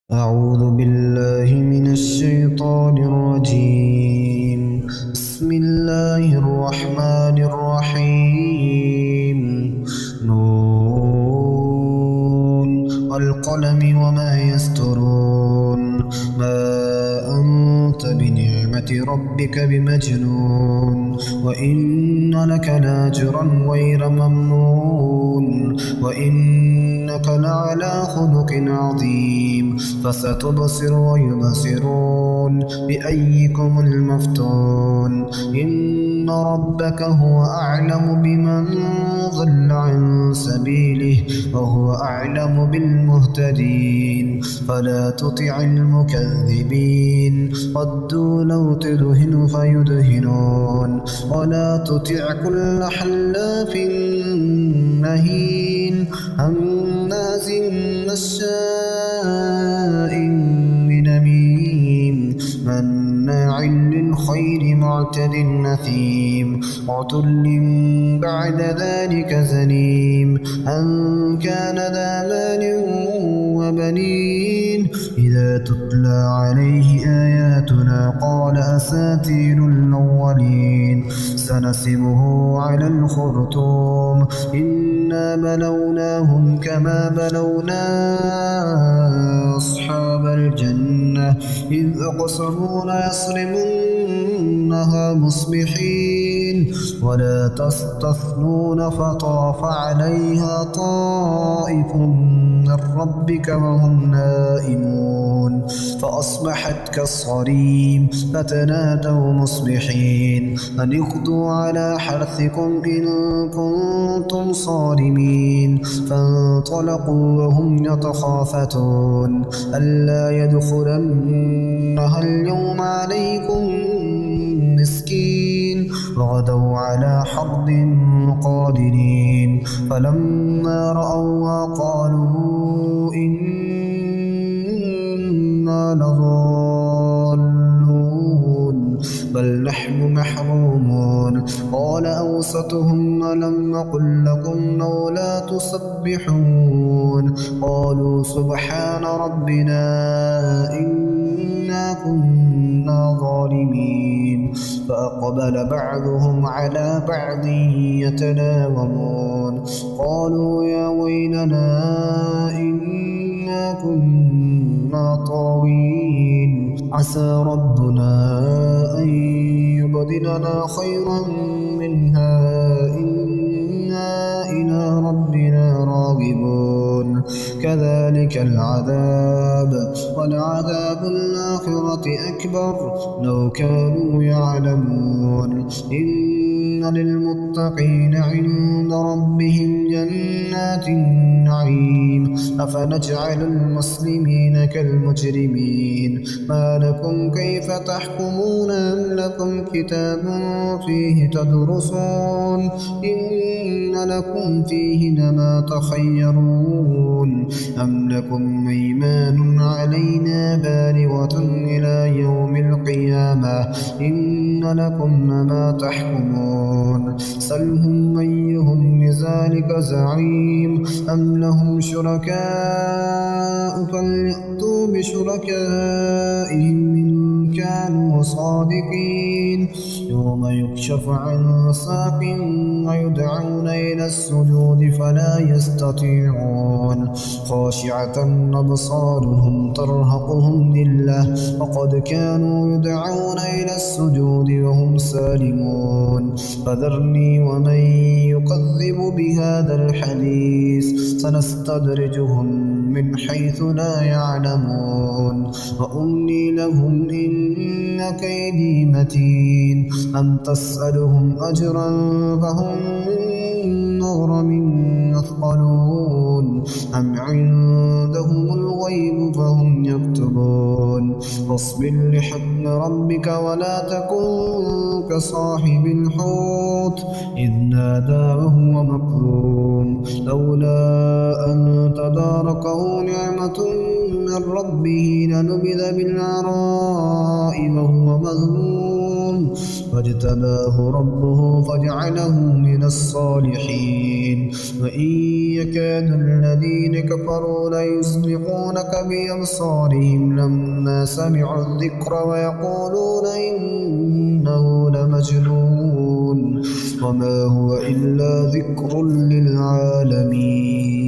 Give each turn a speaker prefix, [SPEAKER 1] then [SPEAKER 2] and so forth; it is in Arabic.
[SPEAKER 1] أعوذ بالله من الشيطان الرجيم. بسم الله الرحمن الرحيم. نون والقلم وما يسطرون. ما أنت بنعمة ربك بمجنون، وإن لك لاجرا غير ممنون، وإنك لعلى خلق عظيم. فستبصر ويبصرون بأيكم المفتون. إن ربك هو أعلم بمن ضل عن سبيله وهو أعلم بالمهتدين. فلا تطع المكذبين، ودوا لو تدهن فيدهنون. ولا تطع كل حلاف مهين هماز مشاء بنميم مناع للخير معتد أثيم عتل بعد ذلك زنيم أن كان ذا مال وبنين. إذا تتلى عليه آياتنا قال أساطير الأولين. سنسمه على الخرطوم. إنا بلوناهم كما بلونا أصحاب الجنة إذ أقسموا ليصرمنها مصبحين. ولا تستثنون فطاف عليها طائف من ربك وهم نائمون فأصبحت كالصريم. فتنادوا مصبحين أن اغدوا على حرثكم إن كنتم صارمين. فانطلقوا وهم يتخافتون ألا يدخلنها اليوم عليكم مسكين. وغدوا على حرد قادرين. فلما رأوها قالوا إنا لضالون بل نحن محرومون. قال أوسطهم ألم نقل لكم لولا تسبحون. قالوا سبحان ربنا إنا كنا ظالمين. فأقبل بعضهم على بعض يتلاومون. قالوا يا ويلنا إنا كنا طاغين. عسى ربنا أن يبدلنا خيرا منها إنا إلى ربنا راغبون. كذلك العذاب ولعذاب الآخرة أكبر لو كانوا يعلمون. إن للمتقين عند ربهم جنات النعيم. أفنجعل المسلمين كالمجرمين. ما لكم كيف تحكمون أم لكم كتاب فيه تدرسون إن لكم فيه لما تخيرون. أم لكم أيمان علينا بالغة إلى يوم القيامة إن لكم لما تحكمون. سلهم أيهم بذلك زعيم. أم لهم شركاء فليأتوا بشركائهم إن كانوا صادقين. يوم يكشف عن ساق ويدعون إلى السجود فلا يستطيعون. خاشعة أبصارهم ترهقهم ذلة وقد كانوا يدعون إلى السجود وهم سالمون. فذرني ومن يكذب بهذا الحديث سنستدرجهم من حيث لا يعلمون. وأملي لهم إن كيدي متين. أم تسألهم أجرا فهم من مغرم مثقلون أم عندهم الغيب فهم يكتبون. فاصبر لحكم ربك ولا تكن كصاحب الحوت إذ نادى وهو مكظوم لولا أن تداركه نعمة من ربه لنبذ بالعراء وهو مذموم فاجتباه ربه فجعله من الصالحين وإن يكاد الذين كفروا ليزلقونك بأبصارهم لما سمعوا الذكر ويقولون إنه لمجنون وما هو إلا ذكر للعالمين.